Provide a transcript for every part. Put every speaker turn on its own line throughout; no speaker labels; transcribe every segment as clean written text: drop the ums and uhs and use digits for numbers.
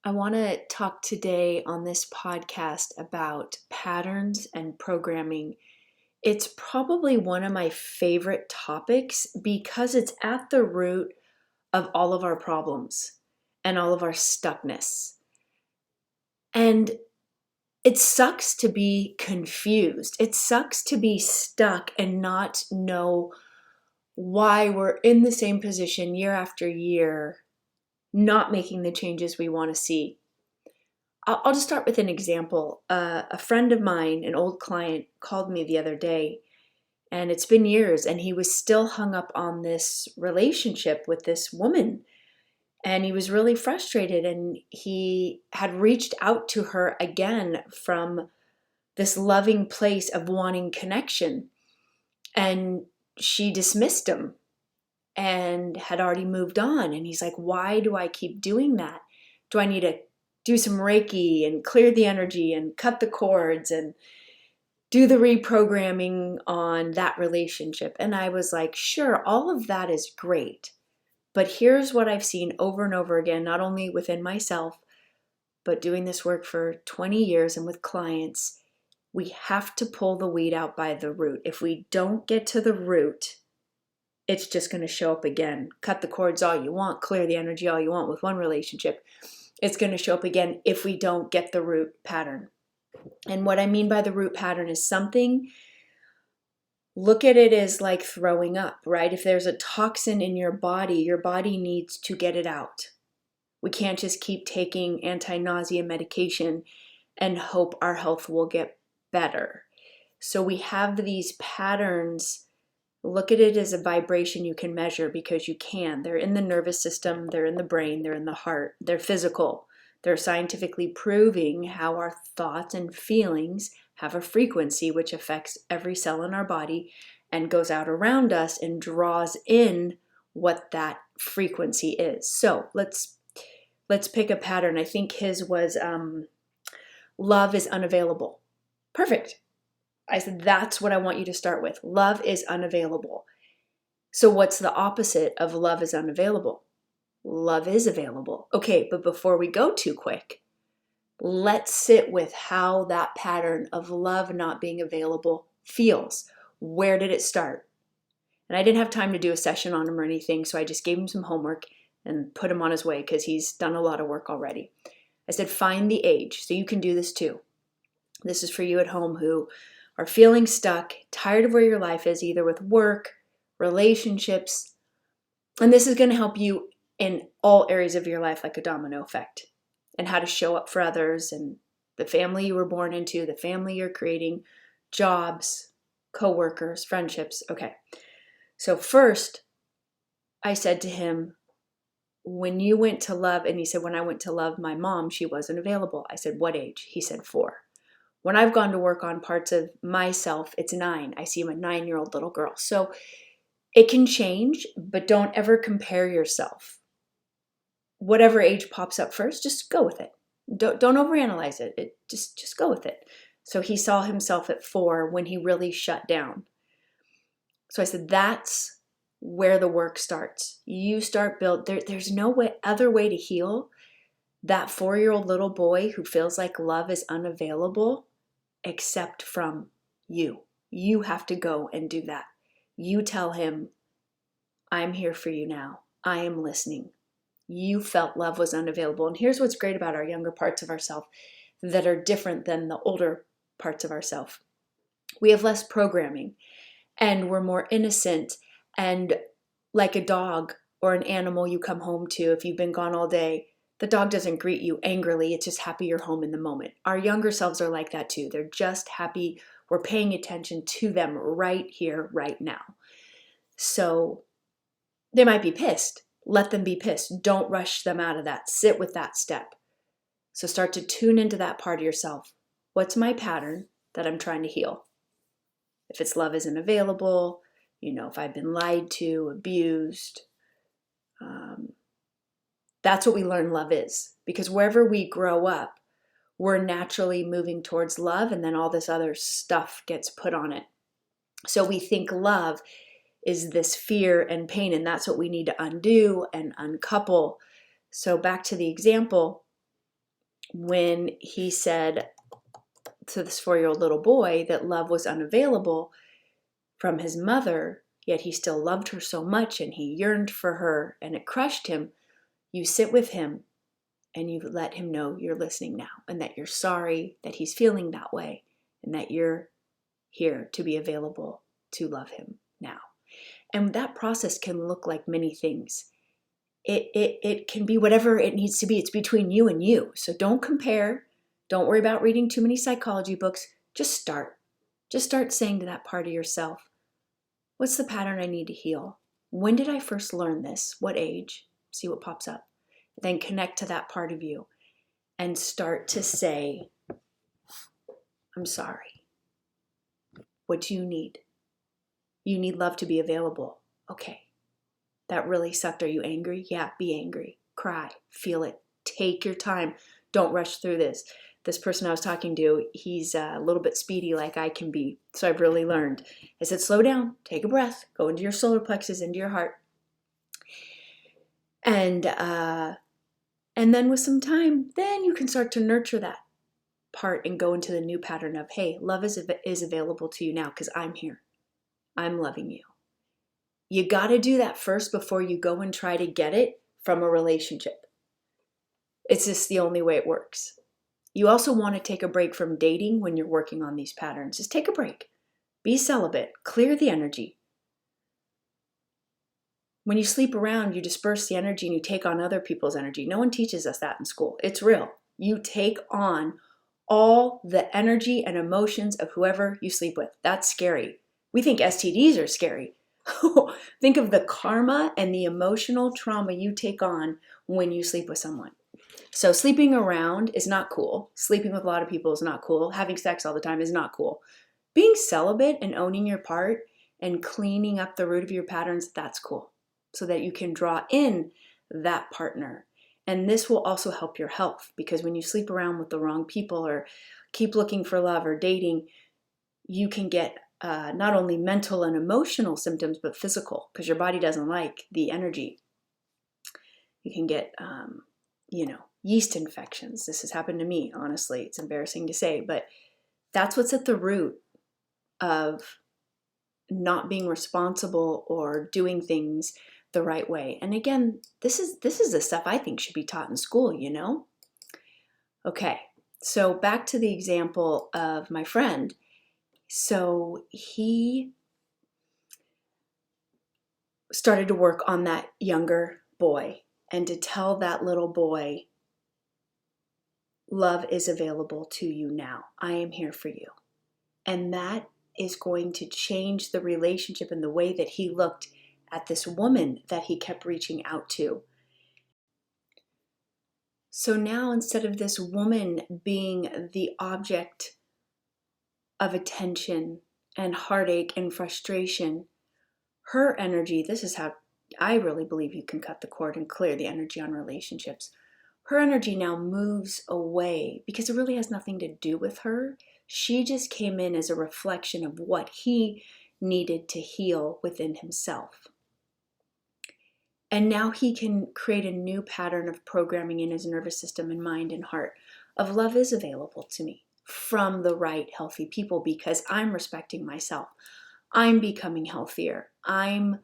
I want to talk today on this podcast about patterns and programming. It's probably one of my favorite topics because it's at the root of all of our problems and all of our stuckness. And it sucks to be confused. It sucks to be stuck and not know why we're in the same position year after year, not making the changes we want to see. I'll just start with an example. A friend of mine, an old client, called me the other day, and it's been years, and he was still hung up on this relationship with this woman. And he was really frustrated, and he had reached out to her again from this loving place of wanting connection. And she dismissed him and had already moved on. And he's like, why do I keep doing that? Do I need to do some Reiki and clear the energy and cut the cords and do the reprogramming on that relationship? And I was like, sure, all of that is great. But here's what I've seen over and over again, not only within myself, but doing this work for 20 years and with clients. We have to pull the weed out by the root. If we don't get to the root, it's just going to show up again. Cut the cords all you want, clear the energy all you want with one relationship. It's going to show up again if we don't get the root pattern. And what I mean by the root pattern is something, look at it as like throwing up, right? If there's a toxin in your body needs to get it out. We can't just keep taking anti-nausea medication and hope our health will get better. So we have these patterns. Look at it as a vibration you can measure because you can. They're in the nervous system, they're in the brain, they're in the heart, they're physical. They're scientifically proving how our thoughts and feelings have a frequency which affects every cell in our body and goes out around us and draws in what that frequency is. So let's pick a pattern. I think his was love is unavailable. Perfect. I said, that's what I want you to start with. Love is unavailable. So what's the opposite of love is unavailable? Love is available. Okay, but before we go too quick, let's sit with how that pattern of love not being available feels. Where did it start? And I didn't have time to do a session on him or anything, so I just gave him some homework and put him on his way because he's done a lot of work already. I said, find the age. So you can do this too. This is for you at home who are feeling stuck, tired of where your life is, either with work, relationships, and this is going to help you in all areas of your life like a domino effect, and how to show up for others and the family you were born into, the family you're creating, jobs, coworkers, friendships. Okay. So first, I said to him, when you went to love, and he said, when I went to love my mom, she wasn't available. I said, what age? He said, 4. When I've gone to work on parts of myself, it's 9. I see I'm a 9-year-old little girl. So it can change, but don't ever compare yourself. Whatever age pops up first, just go with it. Don't overanalyze it. Just go with it. So he saw himself at 4 when he really shut down. So I said, that's where the work starts. You start there's no other way to heal that 4-year-old little boy who feels like love is unavailable except from you. You have to go and do that. You tell him, I'm here for you now. I am listening. You felt love was unavailable. And here's what's great about our younger parts of ourselves that are different than the older parts of ourselves. We have less programming and we're more innocent, and like a dog or an animal you come home to, if you've been gone all day, the dog doesn't greet you angrily. It's just happy you're home in the moment. Our younger selves are like that too. They're just happy we're paying attention to them right here, right now. So they might be pissed. Let them be pissed. Don't rush them out of that. Sit with that step. So start to tune into that part of yourself. What's my pattern that I'm trying to heal? If it's love isn't available, if I've been lied to, abused, that's what we learn love is. Because wherever we grow up, we're naturally moving towards love, and then all this other stuff gets put on it. So we think love is this fear and pain, and that's what we need to undo and uncouple. So back to the example, when he said to this 4-year-old little boy that love was unavailable from his mother, yet he still loved her so much and he yearned for her and it crushed him. You sit with him and you let him know you're listening now and that you're sorry that he's feeling that way and that you're here to be available to love him now. And that process can look like many things. It can be whatever it needs to be. It's between you and you. So don't compare. Don't worry about reading too many psychology books. Just start. Just start saying to that part of yourself, what's the pattern I need to heal? When did I first learn this? What age? See what pops up. Then connect to that part of you and start to say, I'm sorry. What do you need? You need love to be available. Okay. That really sucked. Are you angry? Yeah, be angry. Cry. Feel it. Take your time. Don't rush through this. This person I was talking to, he's a little bit speedy like I can be. So I've really learned. I said, slow down. Take a breath. Go into your solar plexus, into your heart. And then with some time, then you can start to nurture that part and go into the new pattern of, hey, love is available to you now because I'm here. I'm loving you. You got to do that first before you go and try to get it from a relationship. It's just the only way it works. You also want to take a break from dating when you're working on these patterns. Just take a break. Be celibate. Clear the energy. When you sleep around, you disperse the energy and you take on other people's energy. No one teaches us that in school. It's real. You take on all the energy and emotions of whoever you sleep with. That's scary. We think STDs are scary. Think of the karma and the emotional trauma you take on when you sleep with someone. So sleeping around is not cool. Sleeping with a lot of people is not cool. Having sex all the time is not cool. Being celibate and owning your part and cleaning up the root of your patterns, that's cool. So that you can draw in that partner. And this will also help your health because when you sleep around with the wrong people or keep looking for love or dating, you can get not only mental and emotional symptoms, but physical because your body doesn't like the energy. You can get, yeast infections. This has happened to me, honestly. It's embarrassing to say, but that's what's at the root of not being responsible or doing things the right way. And again, this is the stuff I think should be taught in school, Okay, so back to the example of my friend. So he started to work on that younger boy and to tell that little boy, love is available to you now. I am here for you. And that is going to change the relationship and the way that he looked at this woman that he kept reaching out to. So now instead of this woman being the object of attention and heartache and frustration, her energy, this is how I really believe you can cut the cord and clear the energy on relationships. Her energy now moves away because it really has nothing to do with her. She just came in as a reflection of what he needed to heal within himself. And now he can create a new pattern of programming in his nervous system and mind and heart of love is available to me from the right healthy people because I'm respecting myself. I'm becoming healthier. I'm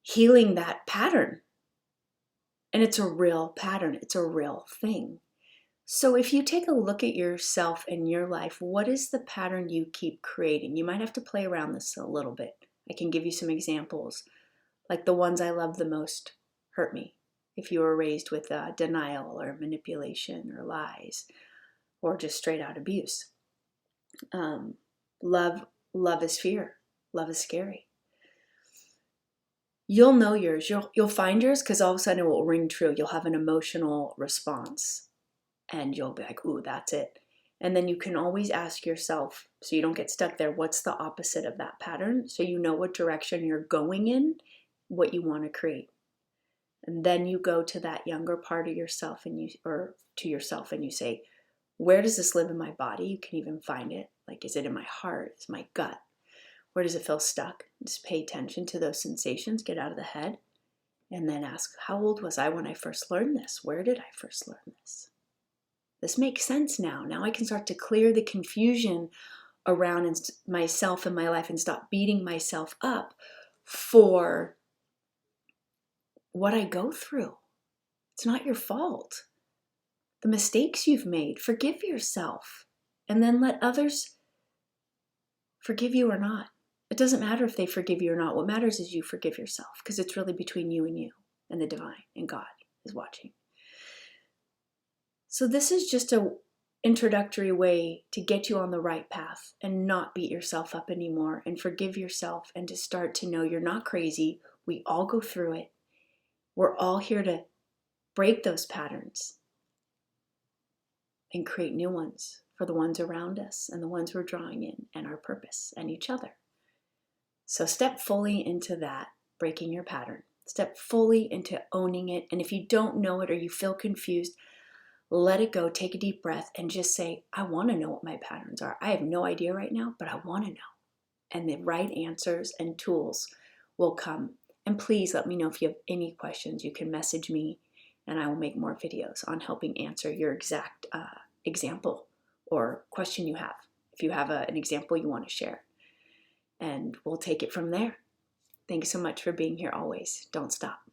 healing that pattern. And it's a real pattern. It's a real thing. So if you take a look at yourself and your life, what is the pattern you keep creating? You might have to play around this a little bit. I can give you some examples. Like the ones I love the most hurt me. If you were raised with denial or manipulation or lies or just straight out abuse. Love is fear. Love is scary. You'll know yours. You'll find yours because all of a sudden it will ring true. You'll have an emotional response and you'll be like, ooh, that's it. And then you can always ask yourself, so you don't get stuck there, what's the opposite of that pattern? So you know what direction you're going in, what you want to create. And then you go to that younger part of yourself to yourself and you say, where does this live in my body? You can even find it. Like, is it in my heart? Is it my gut? Where does it feel stuck? Just pay attention to those sensations, get out of the head, and then ask, how old was I when I first learned this? Where did I first learn this? This makes sense now. Now I can start to clear the confusion around myself and my life and stop beating myself up for what I go through. It's not your fault. The mistakes you've made, forgive yourself, and then let others forgive you or not. It doesn't matter if they forgive you or not. What matters is you forgive yourself, because it's really between you and the divine, and God is watching. So this is just an introductory way to get you on the right path and not beat yourself up anymore, and forgive yourself, and to start to know you're not crazy. We all go through it. We're all here to break those patterns and create new ones for the ones around us and the ones we're drawing in, and our purpose and each other. So step fully into that, breaking your pattern. Step fully into owning it. And if you don't know it or you feel confused, let it go. Take a deep breath and just say, I want to know what my patterns are. I have no idea right now, but I want to know. And the right answers and tools will come. And please let me know if you have any questions. You can message me, and I will make more videos on helping answer your exact example or question you have. If you have an example you want to share, and we'll take it from there. Thanks so much for being here always. Don't stop.